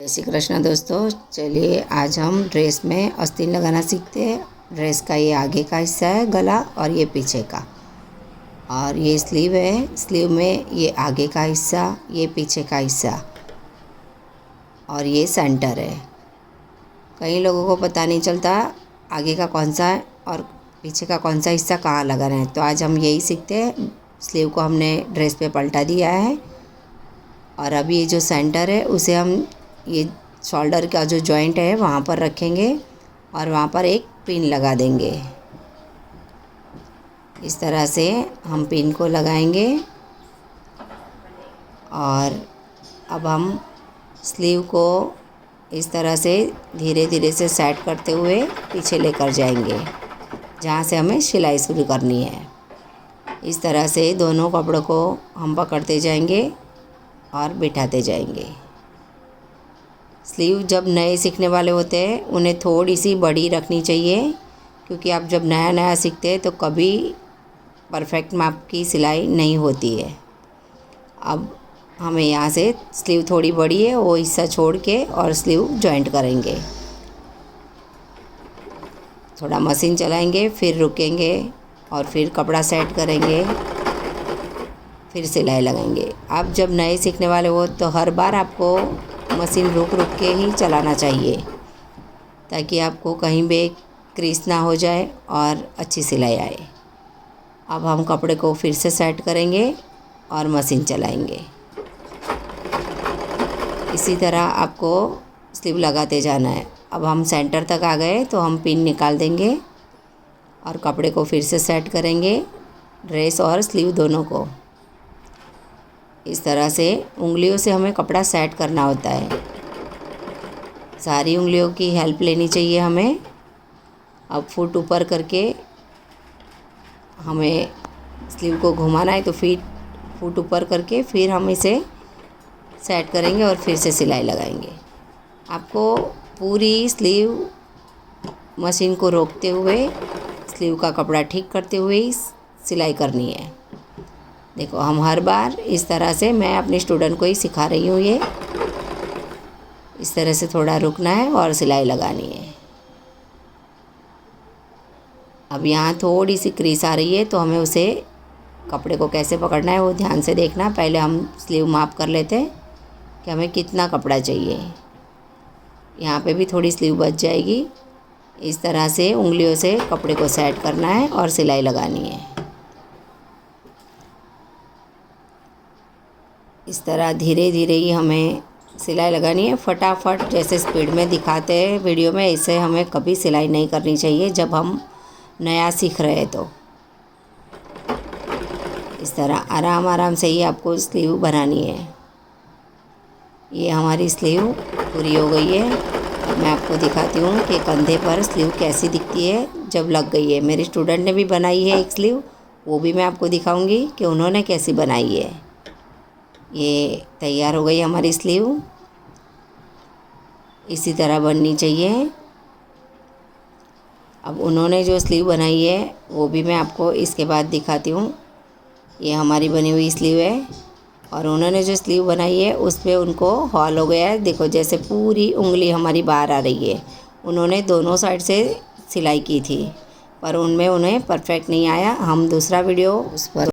जय श्री कृष्ण दोस्तों। चलिए आज हम ड्रेस में आस्तीन लगाना सीखते हैं। ड्रेस का ये आगे का हिस्सा है गला और ये पीछे का, और ये स्लीव है। स्लीव में ये आगे का हिस्सा, ये पीछे का हिस्सा और ये सेंटर है। कई लोगों को पता नहीं चलता आगे का कौन सा है और पीछे का कौन सा हिस्सा कहाँ लगाना है। तो आज हम यही सीखते हैं। स्लीव को हमने ड्रेस पे पलटा दिया है और अभी ये जो सेंटर है उसे हम ये शोल्डर का जो जॉइंट है वहाँ पर रखेंगे और वहाँ पर एक पिन लगा देंगे। इस तरह से हम पिन को लगाएंगे और अब हम स्लीव को इस तरह से धीरे धीरे से सेट करते हुए पीछे लेकर जाएंगे जहाँ से हमें सिलाई शुरू करनी है। इस तरह से दोनों कपड़ों को हम पकड़ते जाएंगे और बिठाते जाएंगे। स्लीव जब नए सीखने वाले होते हैं उन्हें थोड़ी सी बड़ी रखनी चाहिए, क्योंकि आप जब नया नया सीखते हैं तो कभी परफेक्ट माप की सिलाई नहीं होती है। अब हमें यहाँ से स्लीव थोड़ी बड़ी है वो हिस्सा छोड़ के और स्लीव जॉइंट करेंगे। थोड़ा मशीन चलाएंगे, फिर रुकेंगे और फिर कपड़ा सेट करेंगे, फिर सिलाई लगाएंगे। आप जब नए सीखने वाले हो तो हर बार आपको मशीन रुक रुक के ही चलाना चाहिए, ताकि आपको कहीं भी क्रीज ना हो जाए और अच्छी सिलाई आए। अब हम कपड़े को फिर से सेट करेंगे और मशीन चलाएंगे। इसी तरह आपको स्लीव लगाते जाना है। अब हम सेंटर तक आ गए तो हम पिन निकाल देंगे और कपड़े को फिर से सेट करेंगे, ड्रेस और स्लीव दोनों को। इस तरह से उंगलियों से हमें कपड़ा सेट करना होता है। सारी उंगलियों की हेल्प लेनी चाहिए हमें। अब फुट ऊपर करके हमें स्लीव को घुमाना है, तो फुट ऊपर करके फिर हम इसे सेट करेंगे और फिर से सिलाई लगाएंगे। आपको पूरी स्लीव मशीन को रोकते हुए स्लीव का कपड़ा ठीक करते हुए ही सिलाई करनी है। देखो, हम हर बार इस तरह से, मैं अपने स्टूडेंट को ही सिखा रही हूँ। ये इस तरह से थोड़ा रुकना है और सिलाई लगानी है। अब यहाँ थोड़ी सी क्रीज आ रही है तो हमें उसे, कपड़े को कैसे पकड़ना है वो ध्यान से देखना। पहले हम स्लीव माप कर लेते हैं कि हमें कितना कपड़ा चाहिए। यहाँ पे भी थोड़ी स्लीव बच जाएगी। इस तरह से उंगलियों से कपड़े को सेट करना है और सिलाई लगानी है। इस तरह धीरे धीरे ही हमें सिलाई लगानी है। फटाफट जैसे स्पीड में दिखाते हैं वीडियो में, इसे हमें कभी सिलाई नहीं करनी चाहिए जब हम नया सीख रहे हैं। तो इस तरह आराम आराम से ही आपको स्लीव बनानी है। ये हमारी स्लीव पूरी हो गई है। अब मैं आपको दिखाती हूँ कि कंधे पर स्लीव कैसी दिखती है जब लग गई है। मेरे स्टूडेंट ने भी बनाई है एक स्लीव, वो भी मैं आपको दिखाऊंगी कि उन्होंने कैसी बनाई है। ये तैयार हो गई हमारी स्लीव। इसी तरह बननी चाहिए। अब उन्होंने जो स्लीव बनाई है वो भी मैं आपको इसके बाद दिखाती हूँ। ये हमारी बनी हुई स्लीव है और उन्होंने जो स्लीव बनाई है उस पर उनको हॉल हो गया है। देखो, जैसे पूरी उंगली हमारी बाहर आ रही है। उन्होंने दोनों साइड से सिलाई की थी पर उनमें उन्हें परफेक्ट नहीं आया। हम दूसरा वीडियो उस पर